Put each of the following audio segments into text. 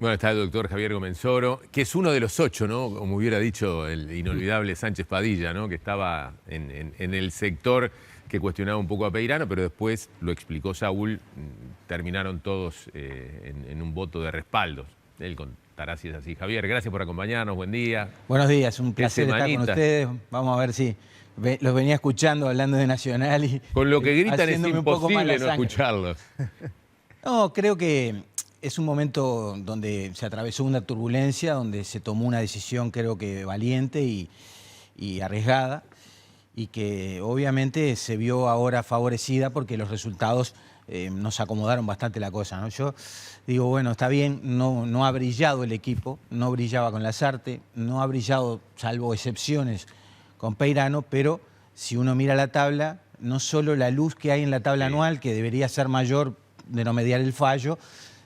Bueno, está el doctor Javier Gomenzoro, que es uno de los 8, ¿no? Como hubiera dicho el inolvidable Sánchez Padilla, ¿no? Que estaba en el sector que cuestionaba un poco a Peirano, pero después, lo explicó Saúl, terminaron todos en un voto de respaldo. Él contará si es así. Javier, gracias por acompañarnos, buen día. Buenos días, un placer estar con ustedes. Vamos a ver si los venía escuchando hablando de Nacional y con lo que gritan es imposible no escucharlos. No, creo que es un momento donde se atravesó una turbulencia, donde se tomó una decisión creo que valiente y arriesgada, y que obviamente se vio ahora favorecida porque los resultados nos acomodaron bastante la cosa, ¿no? Yo digo, bueno, está bien, no ha brillado el equipo, no brillaba con Lasarte, no ha brillado, salvo excepciones, con Peirano, pero si uno mira la tabla, no solo la luz que hay en la tabla anual, que debería ser mayor de no mediar el fallo,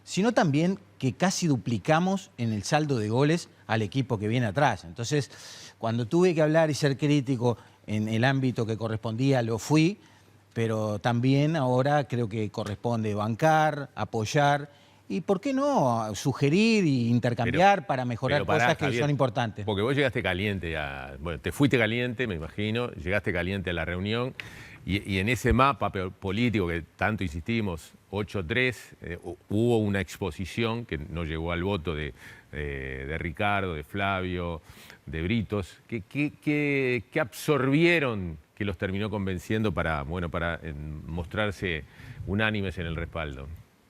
sino también que casi duplicamos en el saldo de goles al equipo que viene atrás. Entonces, cuando tuve que hablar y ser crítico en el ámbito que correspondía, lo fui, pero también ahora creo que corresponde bancar, apoyar y, ¿por qué no?, sugerir e intercambiar para mejorar cosas que Javier, son importantes. Porque vos llegaste caliente, bueno, te fuiste caliente, me imagino, llegaste caliente a la reunión y en ese mapa político que tanto insistimos, 8-3, hubo una exposición que no llegó al voto de Ricardo, de Flavio, de Britos. ¿Qué absorbieron que los terminó convenciendo para mostrarse unánimes en el respaldo?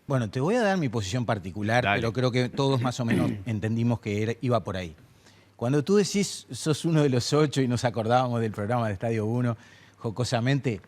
Bueno, te voy a dar mi posición particular, pero creo que todos más o menos entendimos que iba por ahí. Cuando tú decís sos uno de los 8 y nos acordábamos del programa de Estadio 1, jocosamente,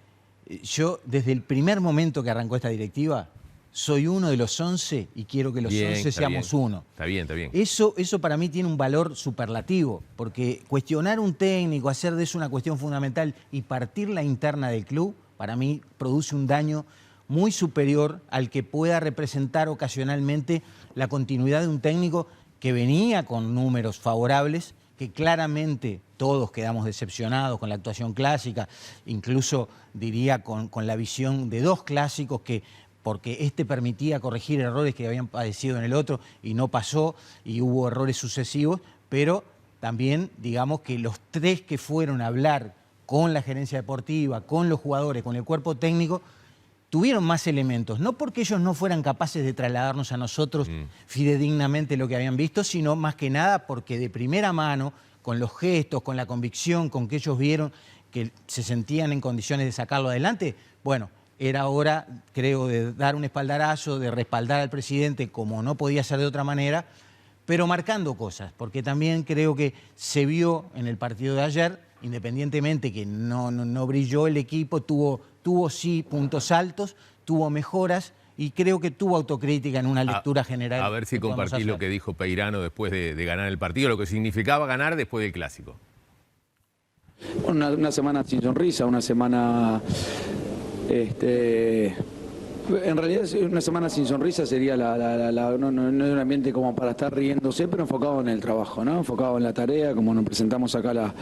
yo desde el primer momento que arrancó esta directiva, soy uno de los 11 y quiero que los 11 seamos uno. Está bien, está bien. Eso para mí tiene un valor superlativo, porque cuestionar un técnico, hacer de eso una cuestión fundamental y partir la interna del club, para mí produce un daño muy superior al que pueda representar ocasionalmente la continuidad de un técnico que venía con números favorables, que claramente todos quedamos decepcionados con la actuación clásica, incluso diría con la visión de 2 clásicos que, porque este permitía corregir errores que habían padecido en el otro y no pasó y hubo errores sucesivos, pero también digamos que los 3 que fueron a hablar con la gerencia deportiva, con los jugadores, con el cuerpo técnico, tuvieron más elementos, no porque ellos no fueran capaces de trasladarnos a nosotros fidedignamente lo que habían visto, sino más que nada porque de primera mano, con los gestos, con la convicción, con que ellos vieron que se sentían en condiciones de sacarlo adelante, bueno, era hora, creo, de dar un espaldarazo, de respaldar al presidente como no podía ser de otra manera, pero marcando cosas, porque también creo que se vio en el partido de ayer, independientemente que no brilló el equipo, tuvo sí puntos altos, tuvo mejoras y creo que tuvo autocrítica en una lectura general. A ver si compartís lo que dijo Peirano después de ganar el partido, lo que significaba ganar después del Clásico. Una semana sin sonrisa, una semana... En realidad una semana sin sonrisa sería no es un ambiente como para estar riéndose, pero enfocado en el trabajo, ¿no? Enfocado en la tarea, como nos presentamos acá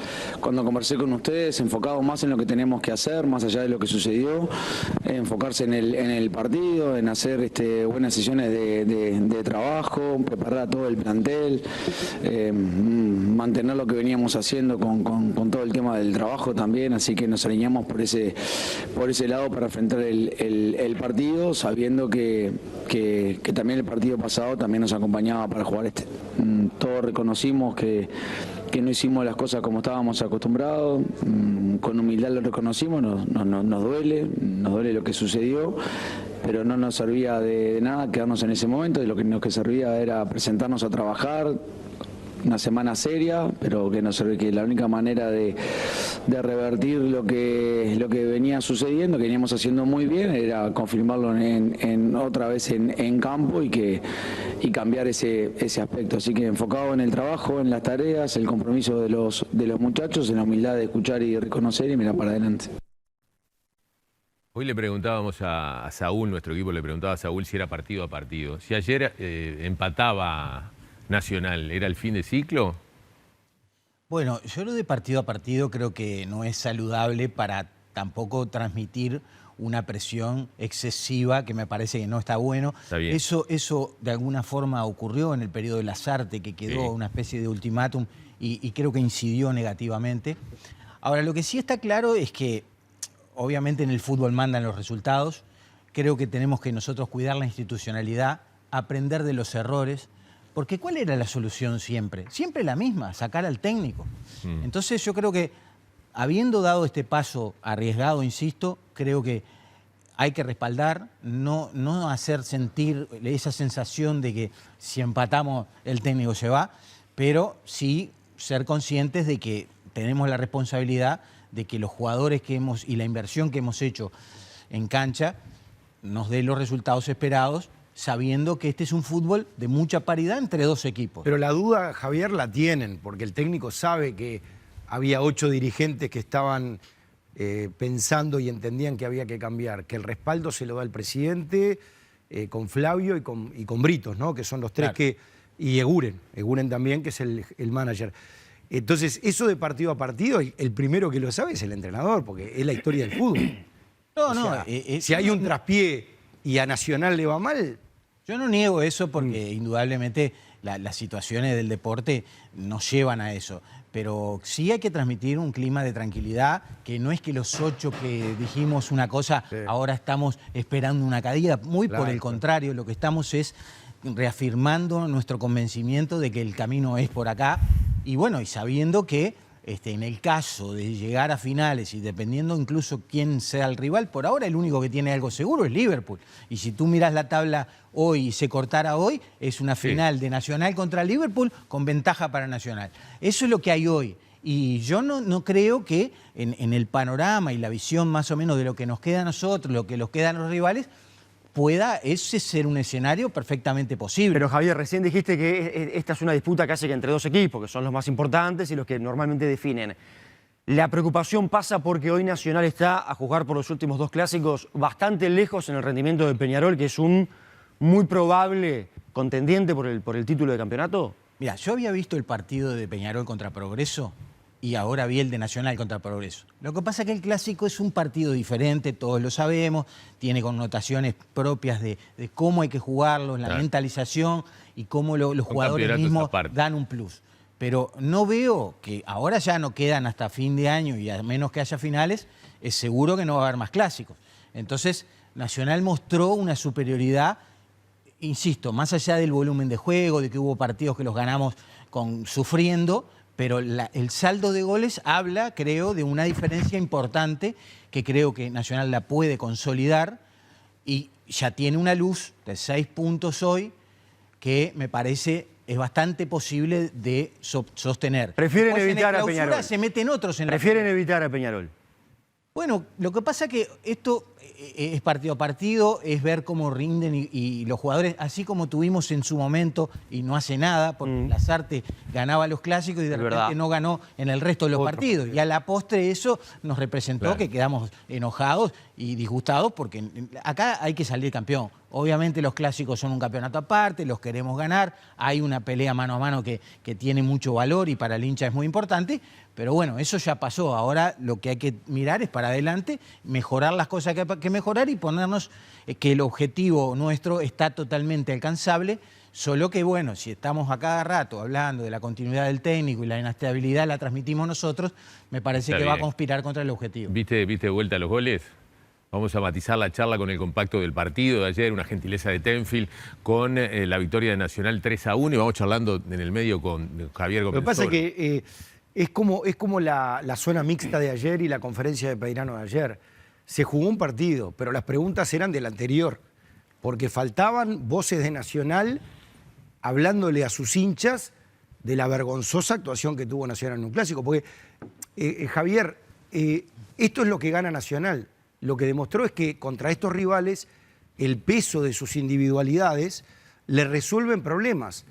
cuando conversé con ustedes, enfocado más en lo que tenemos que hacer, más allá de lo que sucedió, enfocarse en el partido, en hacer buenas sesiones de trabajo, preparar a todo el plantel, mantener lo que veníamos haciendo con todo el tema del trabajo también, así que nos alineamos por ese lado para enfrentar el partido, sabiendo que también el partido pasado también nos acompañaba para jugar Todos reconocimos que no hicimos las cosas como estábamos acostumbrados, con humildad lo reconocimos, nos duele lo que sucedió, pero no nos servía de nada quedarnos en ese momento, de lo que nos servía era presentarnos a trabajar, una semana seria, pero que la única manera de revertir lo que venía sucediendo, que veníamos haciendo muy bien, era confirmarlo otra vez en campo y cambiar ese aspecto. Así que enfocado en el trabajo, en las tareas, el compromiso de los muchachos, en la humildad de escuchar y reconocer y mirar para adelante. Hoy le preguntábamos a Saúl, nuestro equipo le preguntaba a Saúl si era partido a partido. Si ayer empataba Nacional, ¿era el fin de ciclo? Bueno, yo lo de partido a partido creo que no es saludable para tampoco transmitir una presión excesiva que me parece que no está bueno. Está bien. Eso de alguna forma ocurrió en el periodo de Lasarte, que quedó una especie de ultimátum y creo que incidió negativamente. Ahora, lo que sí está claro es que obviamente en el fútbol mandan los resultados. Creo que tenemos que nosotros cuidar la institucionalidad, aprender de los errores, porque ¿cuál era la solución siempre? Siempre la misma, sacar al técnico. Entonces yo creo que habiendo dado este paso arriesgado, insisto, creo que hay que respaldar, no hacer sentir esa sensación de que si empatamos el técnico se va, pero sí ser conscientes de que tenemos la responsabilidad de que los jugadores que hemos y la inversión que hemos hecho en cancha nos dé los resultados esperados, sabiendo que este es un fútbol de mucha paridad entre dos equipos. Pero la duda, Javier, la tienen, porque el técnico sabe que había 8 dirigentes que estaban pensando y entendían que había que cambiar, que el respaldo se lo da el presidente, con Flavio y con Britos, ¿no? Que son los tres y Eguren también, que es el manager. Entonces, eso de partido a partido, el primero que lo sabe es el entrenador, porque es la historia del fútbol. Si hay un traspié y a Nacional le va mal... Yo no niego eso porque indudablemente las situaciones del deporte nos llevan a eso. Pero sí hay que transmitir un clima de tranquilidad, que no es que los 8 que dijimos una cosa, ahora estamos esperando una caída. Muy por el contrario, lo que estamos es reafirmando nuestro convencimiento de que el camino es por acá. Y bueno, y sabiendo que en el caso de llegar a finales y dependiendo incluso quién sea el rival, por ahora el único que tiene algo seguro es Liverpool. Y si tú miras la tabla hoy y se cortara hoy, es una final de Nacional contra Liverpool con ventaja para Nacional. Eso es lo que hay hoy. Y yo no creo que en el panorama y la visión más o menos de lo que nos queda a nosotros, lo que nos queda a los rivales, pueda ese ser un escenario perfectamente posible. Pero Javier, recién dijiste que esta es una disputa casi que entre dos equipos, que son los más importantes y los que normalmente definen. La preocupación pasa porque hoy Nacional está, a juzgar por los últimos 2 clásicos, bastante lejos en el rendimiento de Peñarol, que es un muy probable contendiente por el título de campeonato. Mira, yo había visto el partido de Peñarol contra Progreso y ahora vi el de Nacional contra Progreso. Lo que pasa es que el clásico es un partido diferente, todos lo sabemos, tiene connotaciones propias de cómo hay que jugarlo, la mentalización y cómo los jugadores mismos dan un plus. Pero no veo que ahora ya no quedan hasta fin de año y a menos que haya finales, es seguro que no va a haber más clásicos. Entonces, Nacional mostró una superioridad, insisto, más allá del volumen de juego, de que hubo partidos que los ganamos sufriendo, pero el saldo de goles habla, creo, de una diferencia importante que creo que Nacional la puede consolidar y ya tiene una luz de 6 puntos hoy que me parece es bastante posible de sostener. Prefieren Después, evitar en a Peñarol. Se meten otros en Prefieren evitar a Peñarol. Bueno, lo que pasa es que esto es partido a partido, es ver cómo rinden y los jugadores, así como tuvimos en su momento y no hace nada, porque Lasarte ganaba los clásicos y de repente no ganó en el resto de los partidos. Y a la postre eso nos representó que quedamos enojados y disgustados porque acá hay que salir campeón. Obviamente los clásicos son un campeonato aparte, los queremos ganar, hay una pelea mano a mano que tiene mucho valor y para el hincha es muy importante, pero bueno, eso ya pasó. Ahora lo que hay que mirar es para adelante, mejorar las cosas que hay que mejorar y ponernos que el objetivo nuestro está totalmente alcanzable, solo que bueno, si estamos a cada rato hablando de la continuidad del técnico y la inestabilidad la transmitimos nosotros, me parece que va a conspirar contra el objetivo. ¿Viste vuelta a los goles? Vamos a matizar la charla con el compacto del partido de ayer, una gentileza de Tenfield, con la victoria de Nacional 3-1 y vamos charlando en el medio con Javier Gómez. Lo que pasa es que es como la zona mixta de ayer y la conferencia de Peirano de ayer. Se jugó un partido, pero las preguntas eran del anterior, porque faltaban voces de Nacional hablándole a sus hinchas de la vergonzosa actuación que tuvo Nacional en un clásico. Porque, Javier, esto es lo que gana Nacional. Lo que demostró es que contra estos rivales el peso de sus individualidades le resuelven problemas.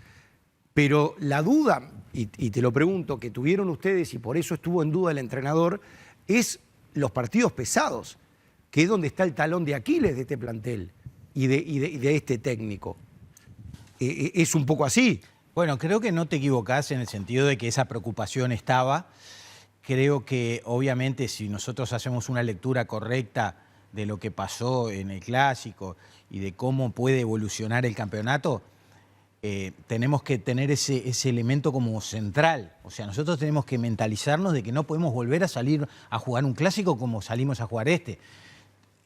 Pero la duda, y te lo pregunto, que tuvieron ustedes, y por eso estuvo en duda el entrenador, es los partidos pesados, que es donde está el talón de Aquiles de este plantel y de este técnico. ¿Es un poco así? Bueno, creo que no te equivocás en el sentido de que esa preocupación estaba. Creo que obviamente si nosotros hacemos una lectura correcta de lo que pasó en el Clásico y de cómo puede evolucionar el campeonato, tenemos que tener ese elemento como central. O sea, nosotros tenemos que mentalizarnos de que no podemos volver a salir a jugar un Clásico como salimos a jugar este.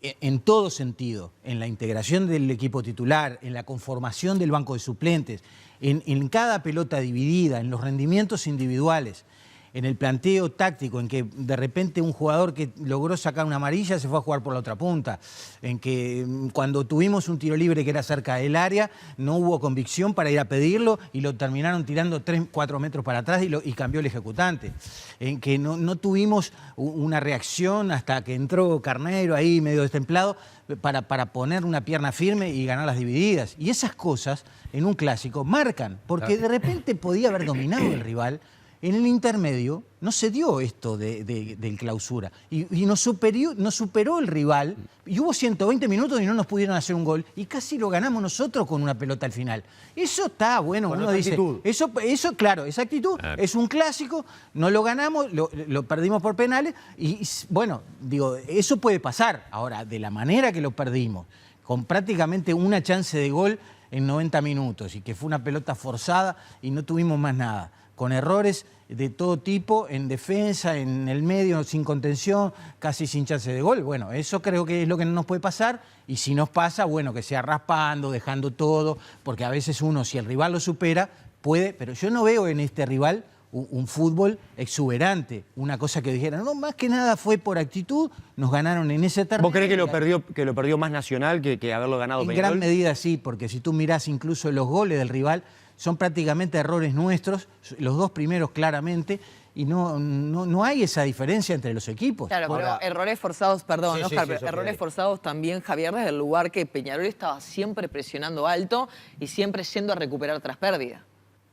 En todo sentido, en la integración del equipo titular, en la conformación del banco de suplentes, en cada pelota dividida, en los rendimientos individuales, en el planteo táctico, en que de repente un jugador que logró sacar una amarilla se fue a jugar por la otra punta, en que cuando tuvimos un tiro libre que era cerca del área, no hubo convicción para ir a pedirlo y lo terminaron tirando 3-4 metros para atrás y cambió el ejecutante, en que no tuvimos una reacción hasta que entró Carneiro ahí medio destemplado para poner una pierna firme y ganar las divididas. Y esas cosas en un Clásico marcan, porque de repente podía haber dominado el rival. En el intermedio no se dio esto del Clausura y nos superó el rival y hubo 120 minutos y no nos pudieron hacer un gol y casi lo ganamos nosotros con una pelota al final. Eso está bueno, con uno dice, actitud. Eso claro, esa actitud es un Clásico, no lo ganamos, lo perdimos por penales y bueno, digo, eso puede pasar. Ahora, de la manera que lo perdimos, con prácticamente una chance de gol en 90 minutos y que fue una pelota forzada y no tuvimos más nada, con errores de todo tipo, en defensa, en el medio, sin contención, casi sin chance de gol. Bueno, eso creo que es lo que no nos puede pasar, y si nos pasa, bueno, que sea raspando, dejando todo, porque a veces uno, si el rival lo supera, puede, pero yo no veo en este rival un fútbol exuberante, una cosa que dijeran, no, más que nada fue por actitud, nos ganaron en ese terreno. ¿Vos creés que lo perdió más Nacional que haberlo ganado En Peñarol? gran medida sí, porque si tú mirás incluso los goles del rival, son prácticamente errores nuestros, los dos primeros claramente, y no hay esa diferencia entre los equipos. Claro, Ahora, pero errores forzados, perdón, Sí, Oscar, sí, pero errores forzados también, Javier, desde el lugar que Peñarol estaba siempre presionando alto y siempre yendo a recuperar tras pérdida.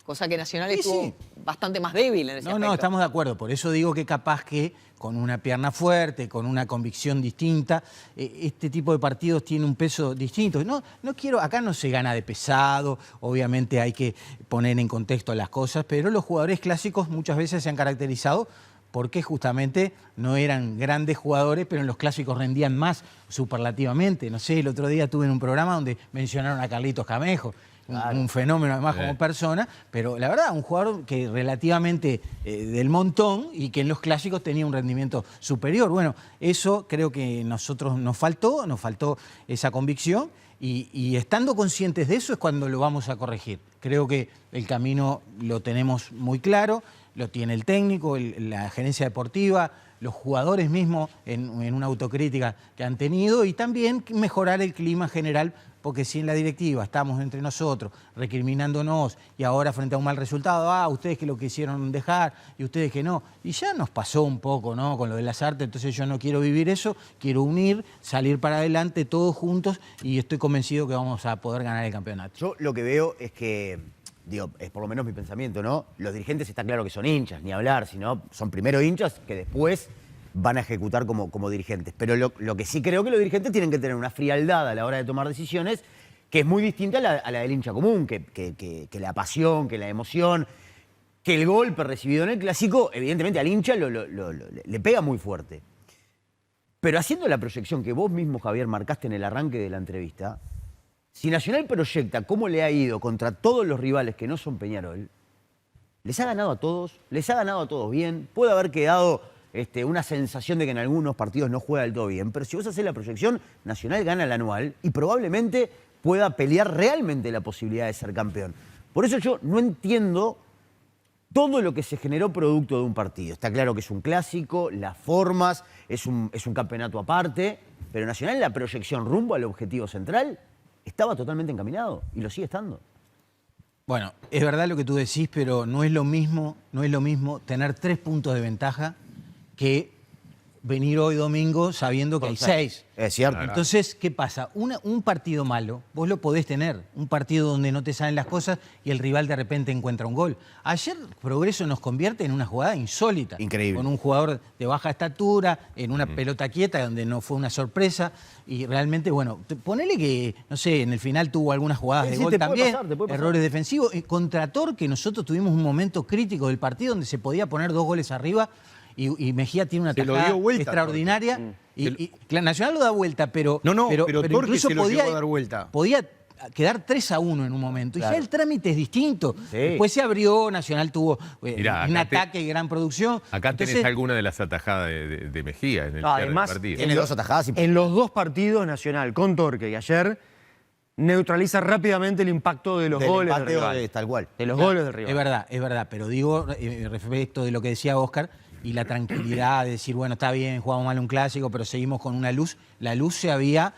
Cosa que Nacional estuvo bastante más débil en ese aspecto. No, estamos de acuerdo. Por eso digo que capaz que con una pierna fuerte, con una convicción distinta, este tipo de partidos tiene un peso distinto. No quiero, acá no se gana de pesado, obviamente hay que poner en contexto las cosas, pero los jugadores clásicos muchas veces se han caracterizado porque justamente no eran grandes jugadores, pero en los clásicos rendían más superlativamente. No sé, el otro día estuve en un programa donde mencionaron a Carlitos Camejo. Claro. Un fenómeno además como persona, pero la verdad, un jugador que relativamente del montón y que en los clásicos tenía un rendimiento superior. Bueno, eso creo que nosotros nos faltó esa convicción y estando conscientes de eso es cuando lo vamos a corregir. Creo que el camino lo tenemos muy claro, lo tiene el técnico, la gerencia deportiva, los jugadores mismos en una autocrítica que han tenido y también mejorar el clima general, porque si en la directiva estamos entre nosotros recriminándonos y ahora frente a un mal resultado, ustedes que lo quisieron dejar y ustedes que no, y ya nos pasó un poco, ¿no?, con lo de las artes, entonces yo no quiero vivir eso, quiero unir, salir para adelante todos juntos y estoy convencido que vamos a poder ganar el campeonato. Yo lo que veo es que, digo, es por lo menos mi pensamiento, ¿no? Los dirigentes está claro que son hinchas, ni hablar, sino son primero hinchas que después van a ejecutar como dirigentes. Pero lo que sí creo que los dirigentes tienen que tener una frialdad a la hora de tomar decisiones que es muy distinta a la del hincha común, que la pasión, que la emoción, que el golpe recibido en el Clásico, evidentemente al hincha le pega muy fuerte. Pero haciendo la proyección que vos mismo, Javier, marcaste en el arranque de la entrevista, si Nacional proyecta cómo le ha ido contra todos los rivales que no son Peñarol, les ha ganado a todos bien, puede haber quedado una sensación de que en algunos partidos no juega del todo bien, pero si vos haces la proyección, Nacional gana el anual y probablemente pueda pelear realmente la posibilidad de ser campeón. Por eso yo no entiendo todo lo que se generó producto de un partido. Está claro que es un clásico, las formas, es un campeonato aparte, pero Nacional, la proyección rumbo al objetivo central, estaba totalmente encaminado y lo sigue estando. Bueno, es verdad lo que tú decís, pero no es lo mismo tener 3 puntos de ventaja que venir hoy domingo sabiendo que hay 6. Es cierto. Entonces, ¿qué pasa? Un partido malo, vos lo podés tener. Un partido donde no te salen las cosas y el rival de repente encuentra un gol. Ayer Progreso nos convierte en una jugada insólita. Increíble. Con un jugador de baja estatura, en una pelota quieta donde no fue una sorpresa. Y realmente, bueno, ponele que, no sé, en el final tuvo algunas jugadas de gol también. Te puede pasar. Errores defensivos. Contra Torque nosotros tuvimos un momento crítico del partido donde se podía poner 2 goles arriba y Mejía tiene una Se lo tajada dio vuelta, extraordinaria. Y Nacional lo da vuelta, pero pero Torque incluso se lo llegó a dar vuelta. podía quedar 3-1 en un momento. Claro. Y ya el trámite es distinto. Sí. Después se abrió, Nacional tuvo Mirá, un acá ataque y gran producción. Acá tenés Entonces, alguna de las atajadas de Mejía en el No, cierre del además, partido. Tiene dos atajadas. En los dos partidos, Nacional con Torque y ayer, neutraliza rápidamente el impacto de los del goles del empate rival. de tal cual. De los goles del rival. Es verdad, pero digo respecto de lo que decía Oscar y la tranquilidad de decir, bueno, está bien, jugamos mal un clásico, pero seguimos con una luz. La luz se había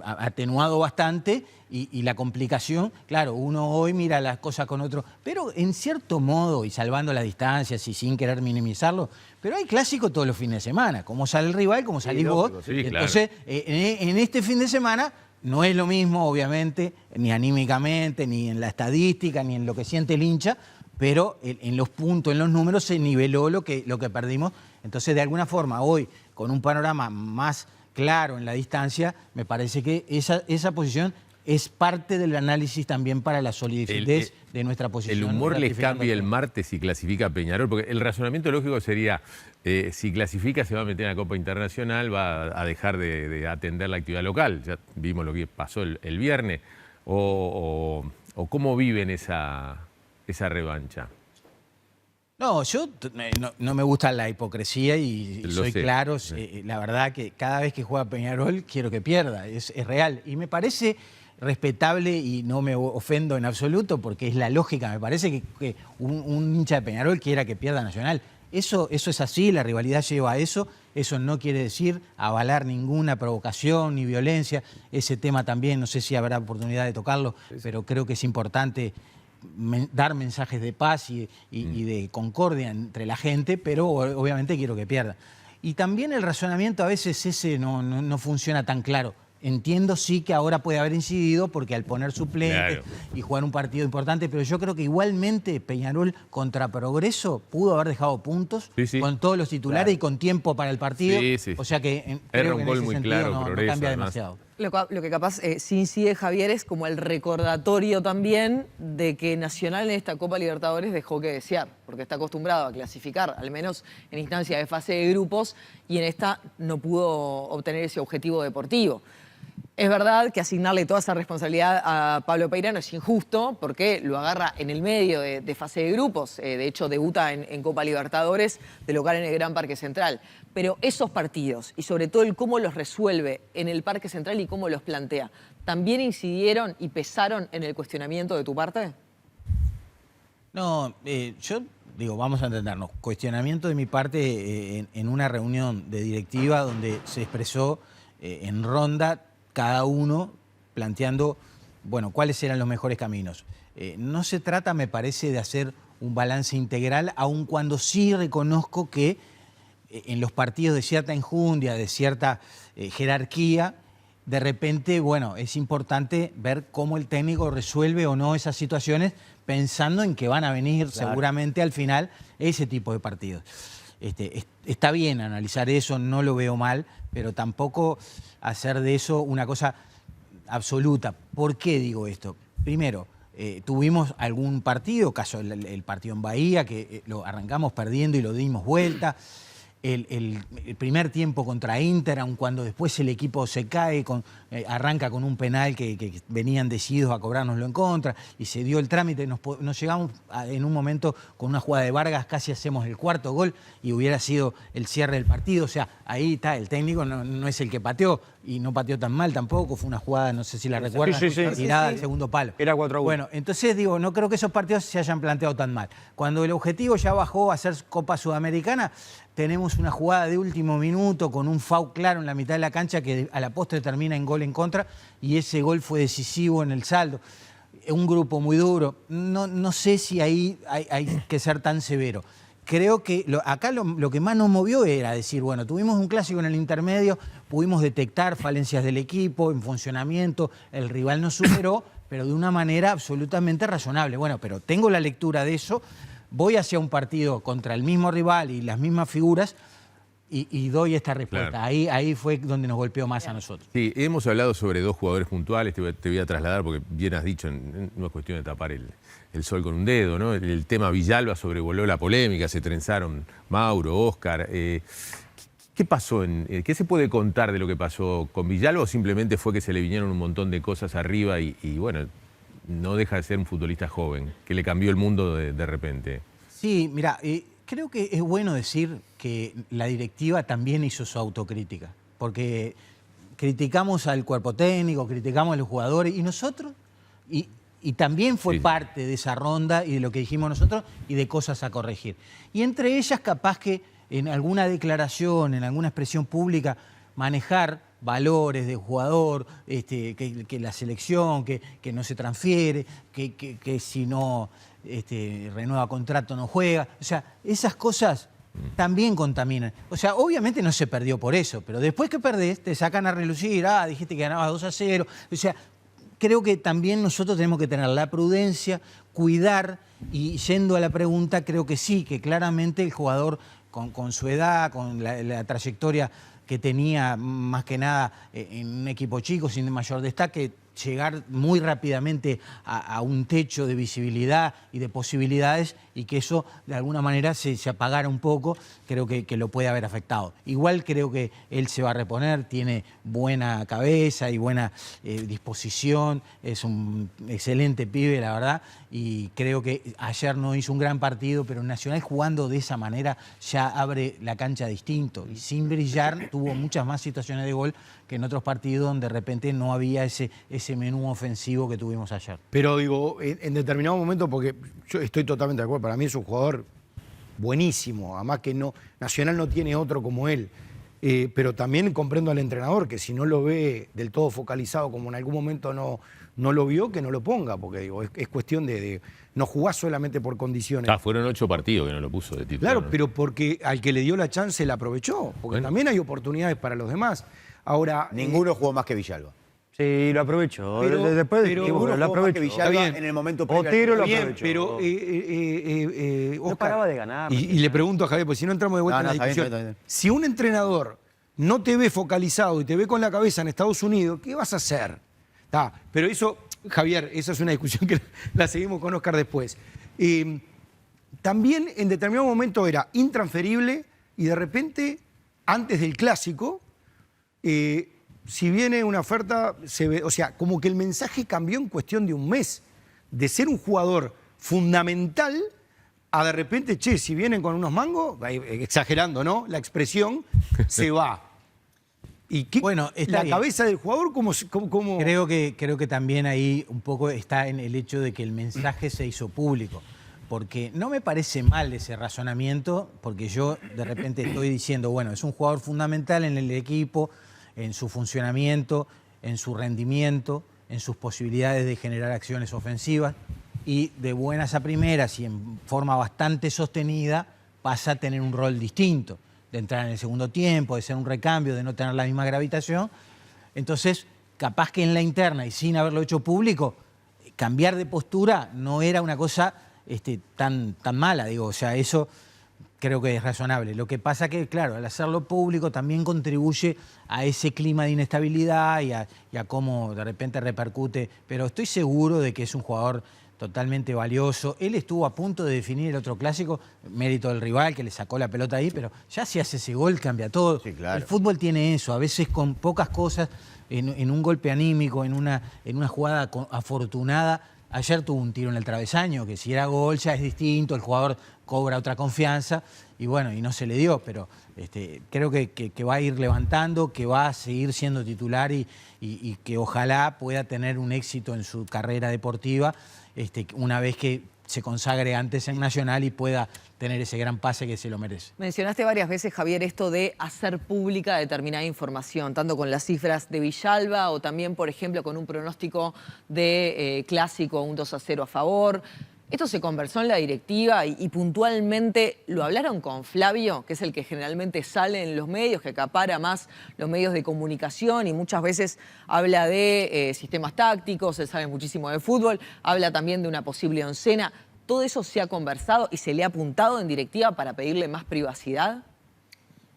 atenuado bastante y la complicación, claro, uno hoy mira las cosas con otro, pero en cierto modo, y salvando las distancias y sin querer minimizarlo, pero hay clásico todos los fines de semana, como sale el rival, como salís vos. lógico, sí, claro. Entonces, en este fin de semana no es lo mismo, obviamente, ni anímicamente, ni en la estadística, ni en lo que siente el hincha, pero en los puntos, en los números, se niveló lo que perdimos. Entonces, de alguna forma, hoy, con un panorama más claro en la distancia, me parece que esa posición es parte del análisis también para la solidez de nuestra posición. El humor les ratificando cambia el todo. martes si clasifica a Peñarol, porque el razonamiento lógico sería, si clasifica se va a meter en la Copa Internacional, va a dejar de atender la actividad local. Ya vimos lo que pasó el viernes. O cómo viven esa revancha. No, yo no me gusta la hipocresía y Lo soy sé, claro. sí. La verdad que cada vez que juega Peñarol quiero que pierda, es real. Y me parece respetable y no me ofendo en absoluto porque es la lógica. Me parece que un hincha de Peñarol quiera que pierda Nacional. Eso es así, la rivalidad lleva a eso. Eso no quiere decir avalar ninguna provocación ni violencia. Ese tema también, no sé si habrá oportunidad de tocarlo, pero creo que es importante dar mensajes de paz y de concordia entre la gente, pero obviamente quiero que pierda. Y también el razonamiento a veces ese no funciona tan claro. Entiendo sí que ahora puede haber incidido porque al poner suplentes y jugar un partido importante, pero yo creo que igualmente Peñarol contra Progreso pudo haber dejado puntos con todos los titulares y con tiempo para el partido. O sea que creo que en ese sentido no cambia demasiado. Lo que capaz sí incide, Javier, es como el recordatorio también de que Nacional en esta Copa Libertadores dejó que desear, porque está acostumbrado a clasificar, al menos en instancia de fase de grupos, y en esta no pudo obtener ese objetivo deportivo. Es verdad que asignarle toda esa responsabilidad a Pablo Peirano es injusto porque lo agarra en el medio de fase de grupos. De hecho, debuta en Copa Libertadores de local en el Gran Parque Central. Pero esos partidos y sobre todo el cómo los resuelve en el Parque Central y cómo los plantea, ¿también incidieron y pesaron en el cuestionamiento de tu parte? No, yo digo, vamos a entendernos. Cuestionamiento de mi parte en una reunión de directiva donde se expresó en ronda cada uno planteando, bueno, cuáles eran los mejores caminos. No se trata, me parece, de hacer un balance integral, aun cuando sí reconozco que en los partidos de cierta enjundia, de cierta jerarquía, de repente, bueno, es importante ver cómo el técnico resuelve o no esas situaciones, pensando en que van a venir seguramente al final ese tipo de partidos. Está bien analizar eso, no lo veo mal, pero tampoco hacer de eso una cosa absoluta. ¿Por qué digo esto? Primero, tuvimos algún partido, caso el partido en Bahía, que lo arrancamos perdiendo y lo dimos vuelta. El primer tiempo contra Inter, aun cuando después el equipo se cae, arranca con un penal que venían decididos a cobrárnoslo en contra y se dio el trámite, nos llegamos en un momento con una jugada de Vargas, casi hacemos el cuarto gol y hubiera sido el cierre del partido. O sea, ahí está, el técnico no es el que pateó y no pateó tan mal tampoco, fue una jugada, no sé si la recuerdan, tirada al segundo palo. Era 4-1. Bueno, entonces digo, no creo que esos partidos se hayan planteado tan mal. Cuando el objetivo ya bajó a ser Copa Sudamericana, tenemos una jugada de último minuto con un foul claro en la mitad de la cancha que a la postre termina en gol en contra y ese gol fue decisivo en el saldo. Un grupo muy duro. No sé si ahí hay que ser tan severo. Creo que acá lo que más nos movió era decir, bueno, tuvimos un clásico en el intermedio, pudimos detectar falencias del equipo en funcionamiento, el rival nos superó, pero de una manera absolutamente razonable. Bueno, pero tengo la lectura de eso. Voy hacia un partido contra el mismo rival y las mismas figuras y doy esta respuesta. Claro. Ahí fue donde nos golpeó más a nosotros. Sí, hemos hablado sobre 2 jugadores puntuales, te voy a trasladar porque bien has dicho, no es cuestión de tapar el sol con un dedo, ¿no? El tema Villalba sobrevoló la polémica, se trenzaron Mauro, Oscar. ¿Qué pasó? ¿Qué se puede contar de lo que pasó con Villalba o simplemente fue que se le vinieron un montón de cosas arriba y bueno, no deja de ser un futbolista joven, que le cambió el mundo de repente? Sí, mira, creo que es bueno decir que la directiva también hizo su autocrítica, porque criticamos al cuerpo técnico, criticamos a los jugadores y nosotros, y también fue parte de esa ronda y de lo que dijimos nosotros y de cosas a corregir. Y entre ellas capaz que en alguna declaración, en alguna expresión pública, manejar valores de jugador, que la selección, que no se transfiere, que si no renueva contrato no juega. O sea, esas cosas también contaminan. O sea, obviamente no se perdió por eso, pero después que perdés te sacan a relucir, dijiste que ganabas 2-0. O sea, creo que también nosotros tenemos que tener la prudencia, cuidar, y yendo a la pregunta, creo que sí, que claramente el jugador con su edad, con la trayectoria que tenía más que nada en un equipo chico, sin mayor destaque, llegar muy rápidamente a un techo de visibilidad y de posibilidades y que eso de alguna manera se apagara un poco, creo que lo puede haber afectado. Igual creo que él se va a reponer, tiene buena cabeza y buena disposición, es un excelente pibe, la verdad, y creo que ayer no hizo un gran partido, pero Nacional jugando de esa manera ya abre la cancha distinto y sin brillar tuvo muchas más situaciones de gol que en otros partidos donde de repente no había ese menú ofensivo que tuvimos ayer. Pero digo, en determinado momento, porque yo estoy totalmente de acuerdo, para mí es un jugador buenísimo, además que Nacional no tiene otro como él, pero también comprendo al entrenador que si no lo ve del todo focalizado como en algún momento no lo vio, que no lo ponga, porque digo, es cuestión de no jugar solamente por condiciones. Fueron 8 partidos que no lo puso de titular. Claro, ¿no? pero porque al que le dio la chance la aprovechó, porque también hay oportunidades para los demás. Ahora, Ninguno jugó más que Villalba. Sí, lo aprovechó. Pero- Después pero- ninguno lo Jugó más que aprovechó. Villalba Está bien. en el momento previo al Otero lo final. bien, aprovechó. pero No Oscar, paraba de ganar. y le pregunto a Javier, porque si no entramos de vuelta No, en la está bien, discusión. está bien. Si un entrenador no te ve focalizado y te ve con la cabeza en Estados Unidos, ¿qué vas a hacer? Pero eso, Javier, esa es una discusión que la seguimos con Oscar después. También en determinado momento era intransferible y de repente, antes del clásico, si viene una oferta, se ve, o sea, como que el mensaje cambió en cuestión de un mes. De ser un jugador fundamental a de repente, si vienen con unos mangos, exagerando, ¿no? La expresión, se va. Y Bueno, está la bien. cabeza del jugador, ¿cómo? Creo que también ahí un poco está en el hecho de que el mensaje se hizo público. Porque no me parece mal ese razonamiento, porque yo de repente estoy diciendo, bueno, es un jugador fundamental en el equipo, en su funcionamiento, en su rendimiento, en sus posibilidades de generar acciones ofensivas, y de buenas a primeras y en forma bastante sostenida pasa a tener un rol distinto, de entrar en el segundo tiempo, de ser un recambio, de no tener la misma gravitación. Entonces, capaz que en la interna y sin haberlo hecho público, cambiar de postura no era una cosa tan mala, digo, o sea, eso creo que es razonable. Lo que pasa que, claro, al hacerlo público también contribuye a ese clima de inestabilidad y a cómo de repente repercute, pero estoy seguro de que es un jugador totalmente valioso. Él estuvo a punto de definir el otro clásico, mérito del rival que le sacó la pelota ahí, pero ya si hace ese gol cambia todo. Sí, claro. El fútbol tiene eso, a veces con pocas cosas, en un golpe anímico, en una jugada afortunada. Ayer tuvo un tiro en el travesaño, que si era gol ya es distinto, el jugador cobra otra confianza y bueno, y no se le dio, pero creo que va a ir levantando, que va a seguir siendo titular y que ojalá pueda tener un éxito en su carrera deportiva una vez que se consagre antes en Nacional y pueda tener ese gran pase que se lo merece. Mencionaste varias veces, Javier, esto de hacer pública determinada información, tanto con las cifras de Villalba o también, por ejemplo, con un pronóstico de clásico, un 2-0 a favor. ¿Esto se conversó en la directiva y puntualmente lo hablaron con Flavio, que es el que generalmente sale en los medios, que acapara más los medios de comunicación y muchas veces habla de sistemas tácticos, él sabe muchísimo de fútbol, habla también de una posible oncena? ¿Todo eso se ha conversado y se le ha apuntado en directiva para pedirle más privacidad?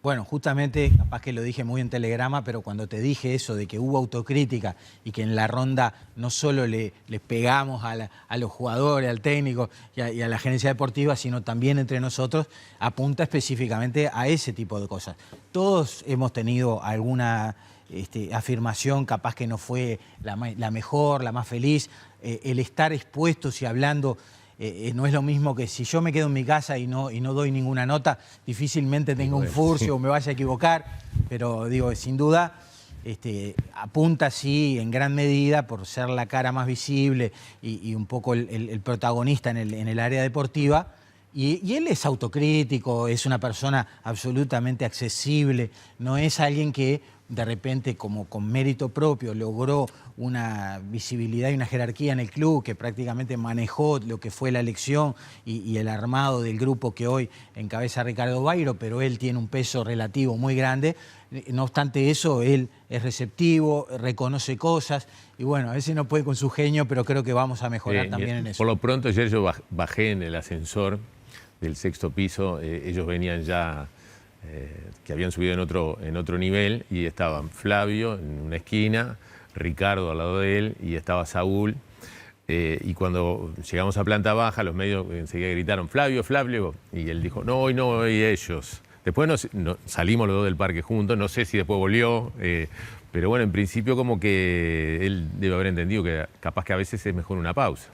Bueno, justamente, capaz que lo dije muy en telegrama, pero cuando te dije eso de que hubo autocrítica y que en la ronda no solo le pegamos a los jugadores, al técnico y a la gerencia deportiva, sino también entre nosotros, apunta específicamente a ese tipo de cosas. Todos hemos tenido alguna afirmación, capaz que no fue la mejor, la más feliz, el estar expuestos y hablando. No es lo mismo que si yo me quedo en mi casa y no doy ninguna nota, difícilmente tenga un furcio o me vaya a equivocar, pero digo, sin duda apunta sí en gran medida por ser la cara más visible y un poco el protagonista en el área deportiva. Y él es autocrítico, es una persona absolutamente accesible, no es alguien que de repente como con mérito propio logró una visibilidad y una jerarquía en el club, que prácticamente manejó lo que fue la elección y el armado del grupo que hoy encabeza Ricardo Bairo, pero él tiene un peso relativo muy grande. No obstante eso, él es receptivo, reconoce cosas y bueno, a veces no puede con su genio, pero creo que vamos a mejorar también en eso. Por lo pronto ayer yo bajé en el ascensor del 6º piso, ellos venían ya, que habían subido en otro nivel y estaban Flavio en una esquina, Ricardo al lado de él y estaba Saúl. Y cuando llegamos a planta baja, los medios enseguida gritaron, Flavio, Flavio, y él dijo, no, hoy ellos. Después salimos los dos del parque juntos, no sé si después volvió, pero bueno, en principio como que él debe haber entendido que capaz que a veces es mejor una pausa.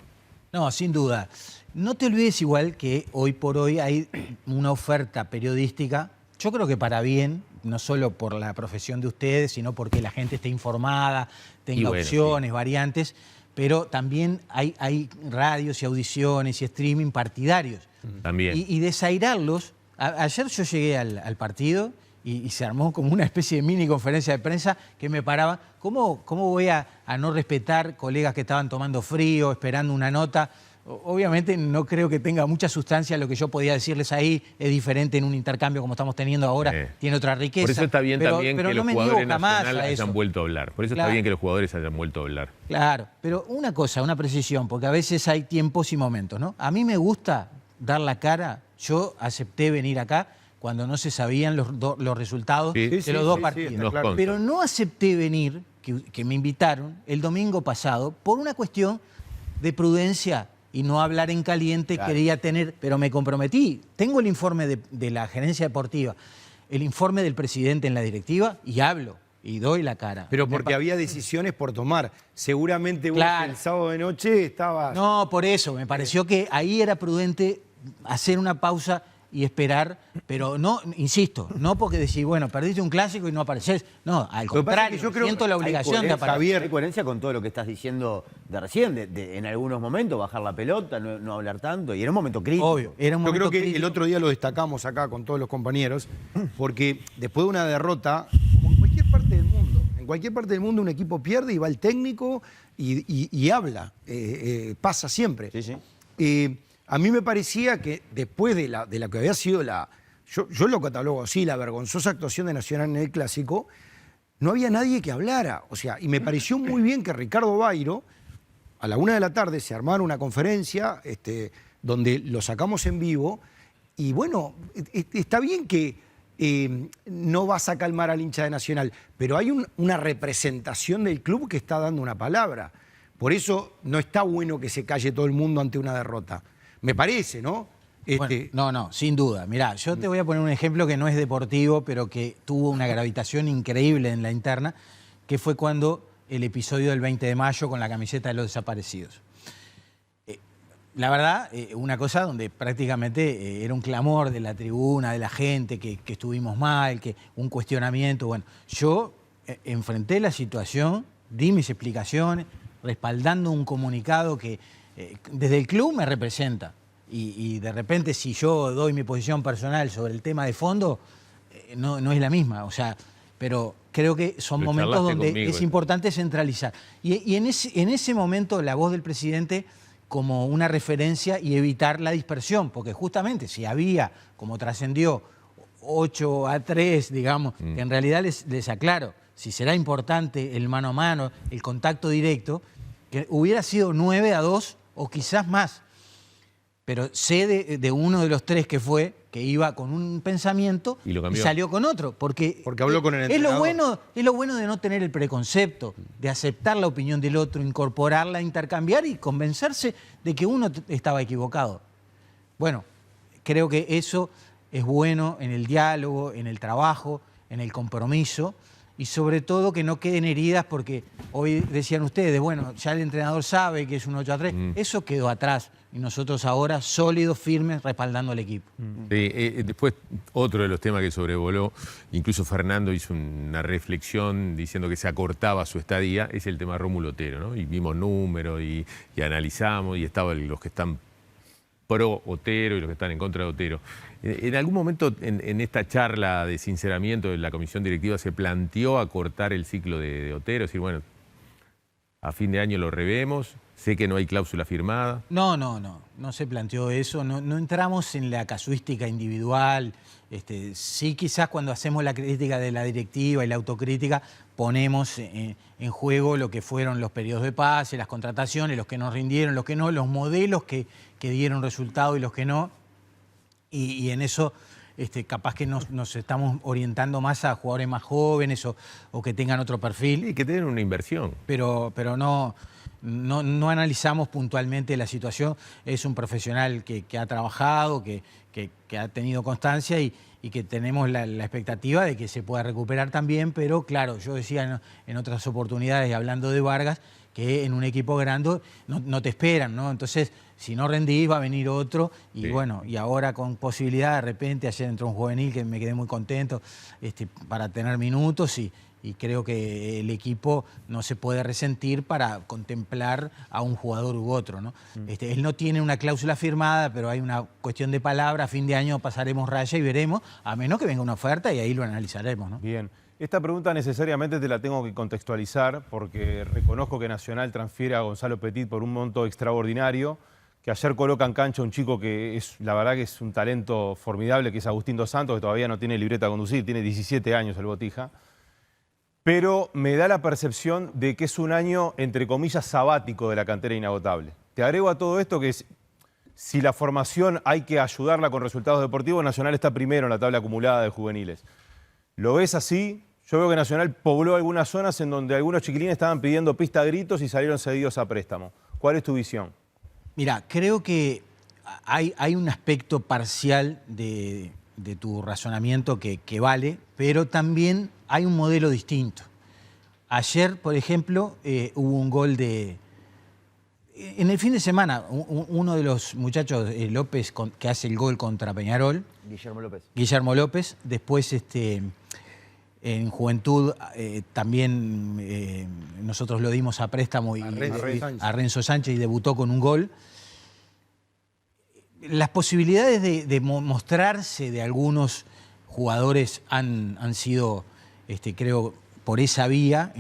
No, sin duda. No te olvides igual que hoy por hoy hay una oferta periodística, yo creo que para bien, no solo por la profesión de ustedes, sino porque la gente esté informada, tenga opciones, variantes, pero también hay radios y audiciones y streaming partidarios. También. Y desairarlos. Ayer yo llegué al partido y se armó como una especie de mini conferencia de prensa que me paraba. ¿Cómo voy a no respetar colegas que estaban tomando frío, esperando una nota? Obviamente no creo que tenga mucha sustancia lo que yo podía decirles ahí, es diferente en un intercambio como estamos teniendo ahora, tiene otra riqueza. Por eso está bien también que los jugadores nacionales hayan vuelto a hablar. Por eso está bien que los jugadores hayan vuelto a hablar. Claro, pero una cosa, una precisión, porque a veces hay tiempos y momentos, ¿no? A mí me gusta dar la cara, yo acepté venir acá cuando no se sabían los resultados de los dos partidos. Claro. Pero no acepté venir, que me invitaron el domingo pasado, por una cuestión de prudencia y no hablar en caliente, quería tener, pero me comprometí. Tengo el informe de la gerencia deportiva, el informe del presidente en la directiva y hablo y doy la cara. Pero porque había decisiones por tomar. Seguramente vos el sábado de noche estabas... No, por eso, me pareció que ahí era prudente hacer una pausa y esperar, pero no, insisto, no porque decís, bueno, perdiste un clásico y no apareces. No, al contrario, yo creo siento la obligación de aparecer. Javier, hay coherencia con todo lo que estás diciendo de recién, de en algunos momentos bajar la pelota, no hablar tanto, y era un momento crítico. Obvio, era un momento crítico. Yo creo que el otro día lo destacamos acá con todos los compañeros, porque después de una derrota, como en cualquier parte del mundo un equipo pierde y va el técnico y habla, pasa siempre. Sí, sí. A mí me parecía que después de la que había sido yo lo catalogo así, la vergonzosa actuación de Nacional en el Clásico, no había nadie que hablara. O sea, y me pareció muy bien que Ricardo Bairo, a la 1 de la tarde, se armara una conferencia donde lo sacamos en vivo. Y bueno, está bien que no vas a calmar al hincha de Nacional, pero hay una representación del club que está dando una palabra. Por eso no está bueno que se calle todo el mundo ante una derrota. Me parece, ¿no? Bueno, no, sin duda. Mirá, yo te voy a poner un ejemplo que no es deportivo, pero que tuvo una gravitación increíble en la interna, que fue cuando el episodio del 20 de mayo con la camiseta de los desaparecidos. La verdad, una cosa donde prácticamente era un clamor de la tribuna, de la gente, que estuvimos mal, que un cuestionamiento. Bueno, yo enfrenté la situación, di mis explicaciones, respaldando un comunicado que desde el club me representa. Y de repente, si yo doy mi posición personal sobre el tema de fondo, no es la misma. O sea, pero creo que son momentos donde es importante centralizar. Y en ese momento la voz del presidente como una referencia y evitar la dispersión, porque justamente si había, como trascendió, 8-3, digamos, que en realidad les aclaro, si será importante el mano a mano, el contacto directo, que hubiera sido 9-2 o quizás más. Pero sé de uno de los 3 que fue, que iba con un pensamiento Y lo cambió. salió con otro. Porque habló con el entrenador. Es lo bueno de no tener el preconcepto, de aceptar la opinión del otro, incorporarla, intercambiar y convencerse de que uno estaba equivocado. Bueno, creo que eso es bueno en el diálogo, en el trabajo, en el compromiso y sobre todo que no queden heridas porque hoy decían ustedes, bueno, ya el entrenador sabe que es un 8-3, eso quedó atrás y nosotros ahora sólidos, firmes, respaldando al equipo. Sí, después, otro de los temas que sobrevoló, incluso Fernando hizo una reflexión diciendo que se acortaba su estadía, es el tema Rómulo Otero, ¿no? Y vimos números y analizamos y estaban los que están pro Otero y los que están en contra de Otero. En algún momento en esta charla de sinceramiento de la comisión directiva se planteó acortar el ciclo de Otero, es decir, bueno, a fin de año lo revemos, sé que no hay cláusula firmada. No se planteó eso, no entramos en la casuística individual. Sí, quizás cuando hacemos la crítica de la directiva y la autocrítica ponemos en juego lo que fueron los periodos de pase, las contrataciones, los que nos rindieron, los que no, los modelos que dieron resultado y los que no. Y en eso capaz que nos estamos orientando más a jugadores más jóvenes o que tengan otro perfil. Y que tengan una inversión. Pero no analizamos puntualmente la situación. Es un profesional que ha trabajado, que ha tenido constancia y que tenemos la expectativa de que se pueda recuperar también, pero claro, yo decía en otras oportunidades, hablando de Vargas, que en un equipo grande no te esperan, ¿no? Entonces, si no rendís, va a venir otro y Sí. bueno, y ahora con posibilidad, de repente, ayer entró un juvenil que me quedé muy contento para tener minutos y creo que el equipo no se puede resentir para contemplar a un jugador u otro, ¿no? Él no tiene una cláusula firmada, pero hay una cuestión de palabra. A fin de año pasaremos raya y veremos, a menos que venga una oferta y ahí lo analizaremos, ¿no? Bien. Esta pregunta necesariamente te la tengo que contextualizar porque reconozco que Nacional transfiere a Gonzalo Petit por un monto extraordinario, que ayer coloca en cancha un chico que es, la verdad que es un talento formidable, que es Agustín Dos Santos, que todavía no tiene libreta a conducir, tiene 17 años el Botija. Pero me da la percepción de que es un año, entre comillas, sabático de la cantera inagotable. Te agrego a todo esto que si la formación hay que ayudarla con resultados deportivos, Nacional está primero en la tabla acumulada de juveniles. ¿Lo ves así? Yo veo que Nacional pobló algunas zonas en donde algunos chiquilines estaban pidiendo pista a gritos y salieron cedidos a préstamo. ¿Cuál es tu visión? Mira, creo que hay un aspecto parcial de tu razonamiento que vale, pero también hay un modelo distinto. Ayer, por ejemplo, hubo un gol en el fin de semana, uno de los muchachos, López, que hace el gol contra Peñarol. Guillermo López. Después, en Juventud, también nosotros lo dimos a préstamo a Renzo Sánchez y debutó con un gol. Las posibilidades de mostrarse de algunos jugadores han sido, creo, por esa vía,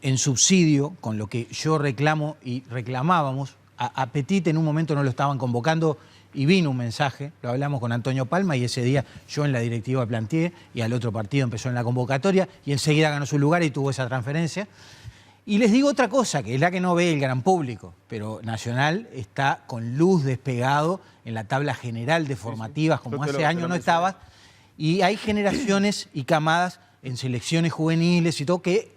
en subsidio, con lo que yo reclamo y reclamábamos. A Petit en un momento no lo estaban convocando y vino un mensaje, lo hablamos con Antonio Palma y ese día yo en la directiva planteé y al otro partido empezó en la convocatoria y enseguida ganó su lugar y tuvo esa transferencia. Y les digo otra cosa, que es la que no ve el gran público, pero Nacional está con luz despegado en la tabla general de formativas, como hace años no estaba, y hay generaciones y camadas en selecciones juveniles y todo que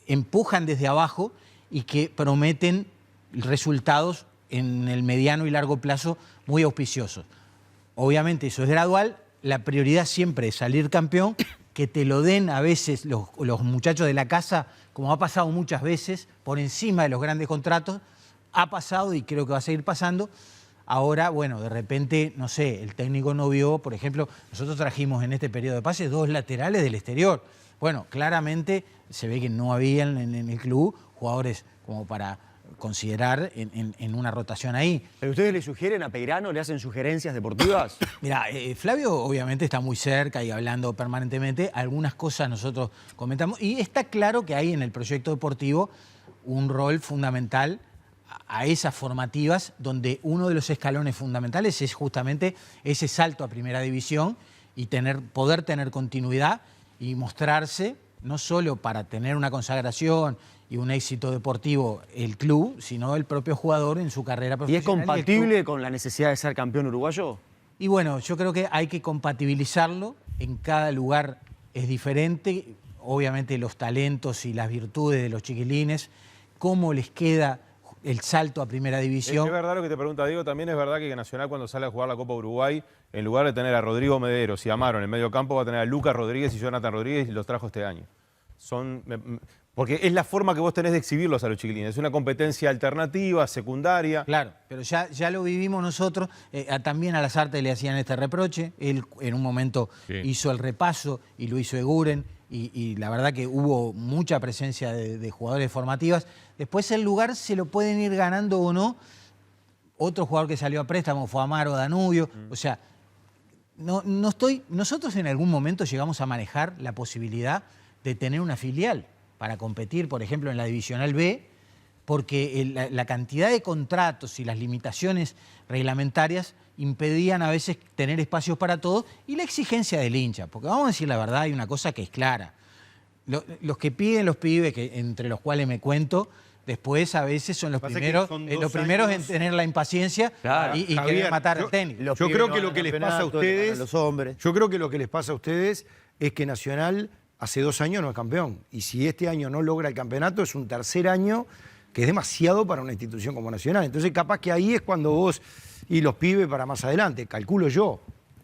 empujan desde abajo y que prometen resultados en el mediano y largo plazo muy auspiciosos. Obviamente eso es gradual, la prioridad siempre es salir campeón, que te lo den a veces los muchachos de la casa, como ha pasado muchas veces, por encima de los grandes contratos, ha pasado y creo que va a seguir pasando. Ahora, bueno, de repente, no sé, el técnico no vio, por ejemplo, nosotros trajimos en este periodo de pases 2 laterales del exterior. Bueno, claramente se ve que no habían en el club jugadores como para considerar en una rotación ahí. ¿Pero ustedes le sugieren a Peirano, le hacen sugerencias deportivas? Mira, Flavio obviamente está muy cerca y hablando permanentemente. Algunas cosas nosotros comentamos. Y está claro que hay en el proyecto deportivo un rol fundamental a esas formativas, donde uno de los escalones fundamentales es justamente ese salto a primera división y poder tener continuidad y mostrarse, no solo para tener una consagración y un éxito deportivo el club, sino el propio jugador en su carrera ¿Y profesional. es compatible con la necesidad de ser campeón uruguayo? Y bueno, yo creo que hay que compatibilizarlo. En cada lugar es diferente. Obviamente los talentos y las virtudes de los chiquilines, cómo les queda el salto a primera división. Es verdad lo que te pregunta Diego, también es verdad que Nacional cuando sale a jugar la Copa Uruguay, en lugar de tener a Rodrigo Mederos y a Amaro en el medio campo, va a tener a Lucas Rodríguez y Jonathan Rodríguez y los trajo este año. Porque es la forma que vos tenés de exhibirlos a los chiquilines. Es una competencia alternativa, secundaria. Claro, pero ya lo vivimos nosotros. También a Lasarte le hacían este reproche. Él en un momento hizo el repaso y lo hizo Eguren. Y la verdad que hubo mucha presencia de jugadores formativas. Después el lugar se lo pueden ir ganando o no. Otro jugador que salió a préstamo fue Amaro Danubio. O sea, nosotros en algún momento llegamos a manejar la posibilidad de tener una filial para competir, por ejemplo, en la Divisional B, porque la cantidad de contratos y las limitaciones reglamentarias impedían a veces tener espacios para todos y la exigencia del hincha, porque vamos a decir la verdad, hay una cosa que es clara. Los que piden los pibes, entre los cuales me cuento, después a veces son los primeros, en tener la impaciencia y querer matar al técnico. Yo creo que lo que les pasa a ustedes, yo creo que lo que les pasa a ustedes es que Nacional hace 2 años no es campeón. Y si este año no logra el campeonato, es un tercer año que es demasiado para una institución como Nacional. Entonces capaz que ahí es cuando vos y los pibes para más adelante, calculo yo.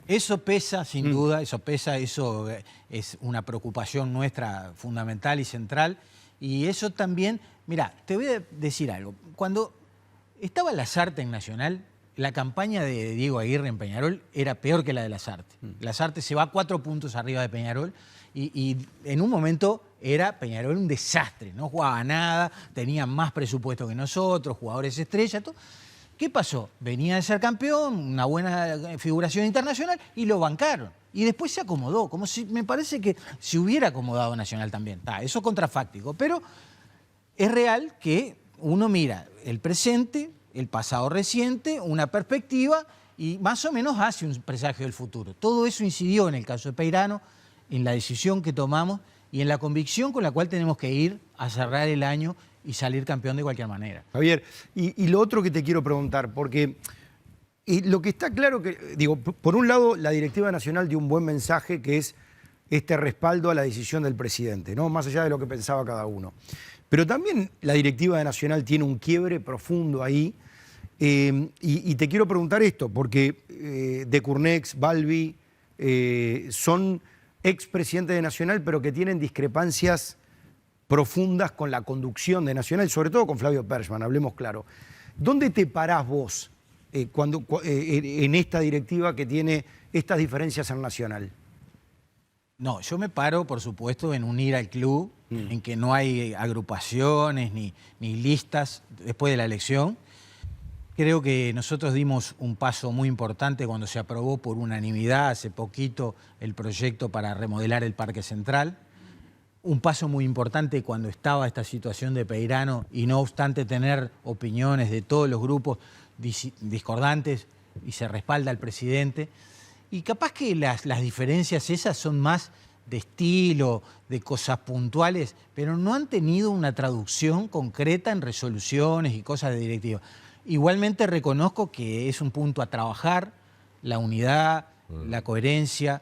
Eso pesa, sin duda, eso pesa, eso es una preocupación nuestra fundamental y central. Y eso también, mirá, te voy a decir algo. Cuando estaba Lasarte en Nacional, la campaña de Diego Aguirre en Peñarol era peor que la de Lasarte. Lasarte se va 4 puntos arriba de Peñarol y en un momento era Peñarol un desastre, no jugaba nada, tenía más presupuesto que nosotros, jugadores estrellas, todo. ¿Qué pasó? Venía de ser campeón, una buena figuración internacional y lo bancaron. Y después se acomodó, como si me parece que se hubiera acomodado Nacional también. Eso es contrafáctico, pero es real que uno mira el presente, el pasado reciente, una perspectiva y más o menos hace un presagio del futuro. Todo eso incidió en el caso de Peirano, en la decisión que tomamos y en la convicción con la cual tenemos que ir a cerrar el año y salir campeón de cualquier manera. Javier, y lo otro que te quiero preguntar, porque lo que está claro que, digo, por un lado, la directiva nacional dio un buen mensaje que es este respaldo a la decisión del presidente, ¿no? Más allá de lo que pensaba cada uno. Pero también la directiva de Nacional tiene un quiebre profundo ahí. Y te quiero preguntar esto, porque De Curnex, Balbi, son expresidentes de Nacional, pero que tienen discrepancias profundas con la conducción de Nacional, sobre todo con Flavio Perchman, hablemos claro. ¿Dónde te parás vos en esta directiva que tiene estas diferencias en Nacional? No, yo me paro, por supuesto, en unir al club, en que no hay agrupaciones ni listas después de la elección. Creo que nosotros dimos un paso muy importante cuando se aprobó por unanimidad hace poquito el proyecto para remodelar el Parque Central. Un paso muy importante cuando estaba esta situación de Peirano y no obstante tener opiniones de todos los grupos discordantes y se respalda al presidente. Y capaz que las diferencias esas son más de estilo, de cosas puntuales, pero no han tenido una traducción concreta en resoluciones y cosas de directiva. Igualmente reconozco que es un punto a trabajar, la unidad, la coherencia,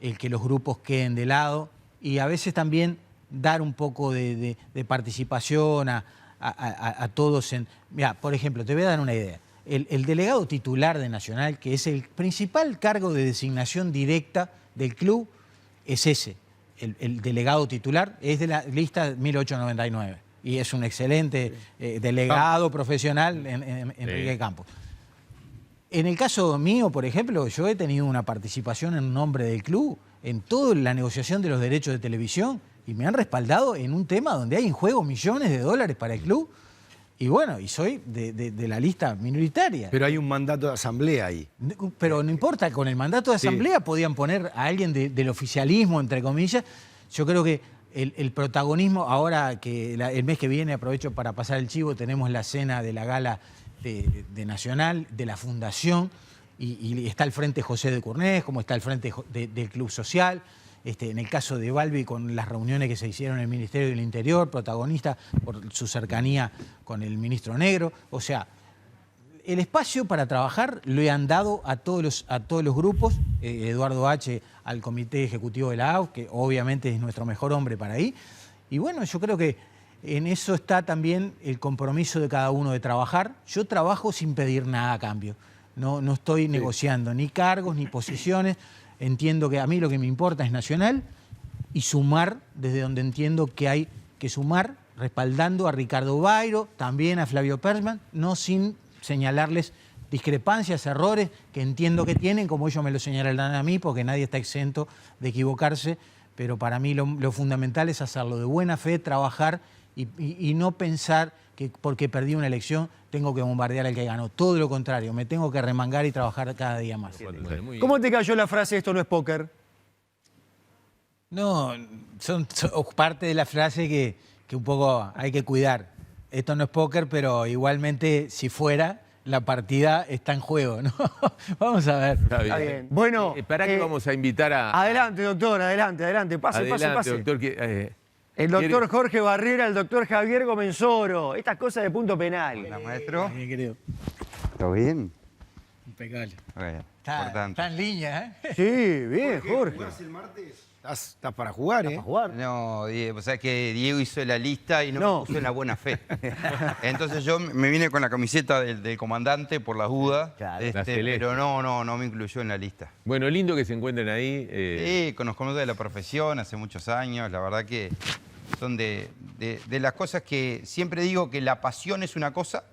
el que los grupos queden de lado y a veces también dar un poco de participación a todos. Mirá, por ejemplo, te voy a dar una idea. El delegado titular de Nacional, que es el principal cargo de designación directa del club, es ese. El delegado titular es de la lista 1899. Y es un excelente delegado profesional, Enrique Campos. En el caso mío, por ejemplo, yo he tenido una participación en nombre del club en toda la negociación de los derechos de televisión y me han respaldado en un tema donde hay en juego millones de dólares para el club. Y bueno, y soy de la lista minoritaria. Pero hay un mandato de asamblea ahí. Pero no importa, con el mandato de asamblea podían poner a alguien del oficialismo, entre comillas. Yo creo que el protagonismo, ahora que el mes que viene, aprovecho para pasar el chivo, tenemos la cena de la gala de Nacional, de la Fundación, y está al frente José de Curnex, como está al frente del Club Social, en el caso de Balbi con las reuniones que se hicieron en el Ministerio del Interior, protagonista por su cercanía con el ministro Negro. O sea, el espacio para trabajar lo han dado a todos los grupos, Eduardo H. al Comité Ejecutivo de la AUF, que obviamente es nuestro mejor hombre para ahí. Y bueno, yo creo que en eso está también el compromiso de cada uno de trabajar. Yo trabajo sin pedir nada a cambio. No estoy negociando ni cargos ni posiciones. Entiendo que a mí lo que me importa es Nacional y sumar desde donde entiendo que hay que sumar, respaldando a Ricardo Bairo, también a Flavio Persman, no sin señalarles discrepancias, errores que entiendo que tienen, como ellos me lo señalarán a mí, porque nadie está exento de equivocarse, pero para mí lo fundamental es hacerlo de buena fe, trabajar y no pensar que porque perdí una elección tengo que bombardear al que ganó. Todo lo contrario, me tengo que remangar y trabajar cada día más. ¿Cómo te cayó la frase esto no es póker? No, son parte de la frase que un poco hay que cuidar. Esto no es póker, pero igualmente si fuera, la partida está en juego, ¿no? Vamos a ver. Está bien. Bueno, ¿para qué vamos a invitar a...? Adelante, doctor, adelante. Pase. Doctor, el doctor Jorge Barrera, el doctor Javier Gomenzoro. Estas cosas de punto penal. Hola, maestro. Bien, querido. ¿Todo bien? Impecable. Bueno, Está en línea, ¿eh? Sí, bien, Jorge. El martes estás para jugar, ¿eh? ¿Para jugar? No, Diego, o sea que Diego hizo la lista y no me puso en la buena fe. Entonces yo me vine con la camiseta del comandante por las dudas, Claro. pero no me incluyó en la lista. Bueno, lindo que se encuentren ahí. Sí, conozco de la profesión hace muchos años, la verdad que son de las cosas que siempre digo que la pasión es una cosa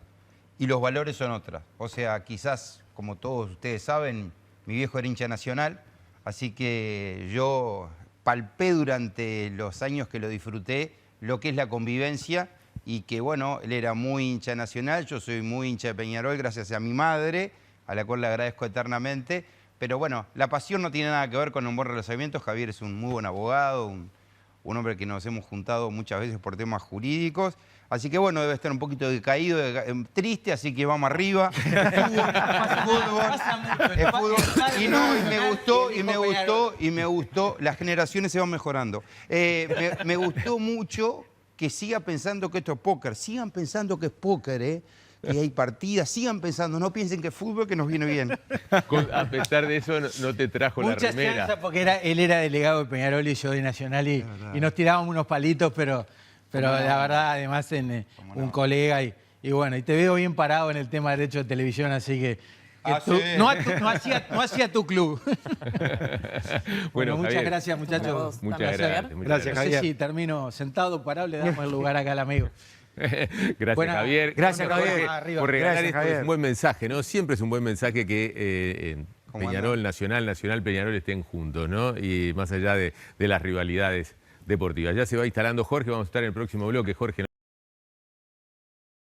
y los valores son otras. O sea, quizás, como todos ustedes saben, mi viejo era hincha Nacional, así que yo palpé durante los años que lo disfruté lo que es la convivencia y que, bueno, él era muy hincha Nacional, yo soy muy hincha de Peñarol gracias a mi madre, a la cual le agradezco eternamente. Pero bueno, la pasión no tiene nada que ver con un buen relacionamiento. Javier es un muy buen abogado, un hombre que nos hemos juntado muchas veces por temas jurídicos. Así que bueno, debe estar un poquito decaído, triste, así que vamos arriba. Fútbol. Y me gustó, las generaciones se van mejorando. Me gustó mucho que siga pensando que esto es póker. Sigan pensando que es póker, que hay partidas, sigan pensando, no piensen que es fútbol, que nos viene bien. A pesar de eso, no te trajo la remera. Mucha chance porque él era delegado de Peñarol y yo de Nacional y nos tirábamos unos palitos, pero la verdad, además, un colega y bueno, y te veo bien parado en el tema de derecho de televisión, así que tú, sí. no hacía tu club. Bueno, muchas Javier, gracias, muchachos. Muchas También, gracias. Javier. muchas Gracias, No sé Javier. si termino sentado, parado, le damos el lugar acá al amigo. Gracias, Buena- Javier. Gracias, Jorge, Javier. Arriba. por regalar Gracias, esto. Javier. Es un buen mensaje, ¿no? Siempre es un buen mensaje que Peñarol, Nacional, Peñarol estén juntos, ¿no? Y más allá de las rivalidades deportivas. Ya se va instalando Jorge, vamos a estar en el próximo bloque. Jorge.